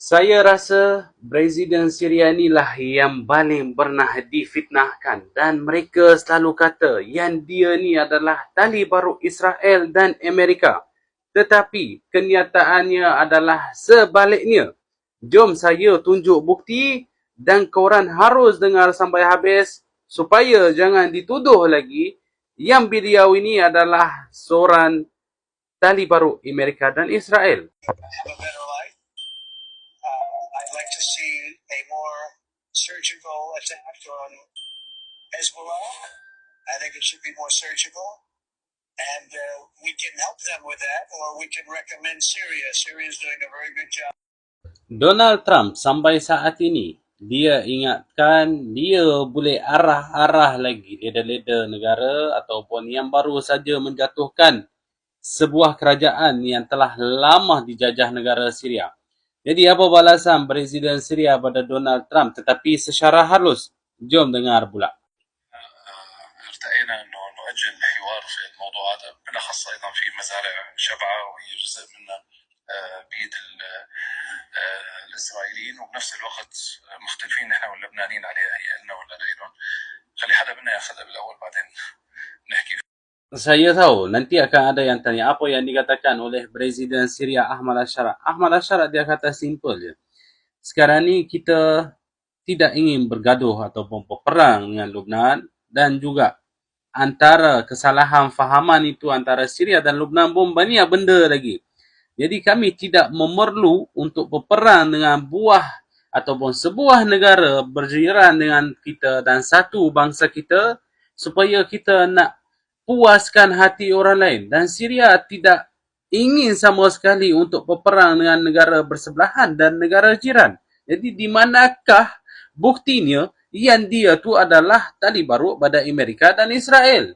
Saya rasa Presiden Syria inilah yang paling pernah difitnahkan dan mereka selalu kata yang dia ni adalah tali baru Israel dan Amerika. Tetapi kenyataannya adalah sebaliknya. Jom saya tunjuk bukti dan korang harus dengar sampai habis supaya jangan dituduh lagi yang beliau ini adalah seorang tali baru Amerika dan Israel. I'd like to see a more surgical attack on Hezbollah. I think it should be more surgical. And we can help them with that, or we can recommend Syria. Syria is doing a very good job. Donald Trump sampai saat ini, dia ingatkan dia boleh arah-arah lagi leda-leda negara ataupun yang baru saja menjatuhkan sebuah kerajaan yang telah lama dijajah negara Syria. Jadi apa balasan Presiden Syria pada Donald Trump tetapi secara halus? Jom dengar pula. ارتئينا انه نؤجل الحوار في الموضوع هذا بالاخص ايضا في مزارع شبعه وهي جزء منها بيد الاسرائيليين وبنفس الوقت مختلفين نحن واللبنانيين عليها هي لنا ولا لهم. خلي حدا منا ياخذها بالاول بعدين نحكي. Saya tahu nanti akan ada yang tanya apa yang dikatakan oleh Presiden Syria Ahmad Al-Shara. Ahmad Al-Shara dia kata simple je. Sekarang ni kita tidak ingin bergaduh ataupun berperang dengan Lebanon dan juga antara kesalahan fahaman itu antara Syria dan Lebanon pun banyak benda lagi. Jadi kami tidak memerlu untuk berperang dengan buah ataupun sebuah negara berjiran dengan kita dan satu bangsa kita supaya kita nak puaskan hati orang lain. Dan Syria tidak ingin sama sekali untuk berperang dengan negara bersebelahan dan negara jiran. Jadi di manakah buktinya yang dia tu adalah tali baru pada Amerika dan Israel?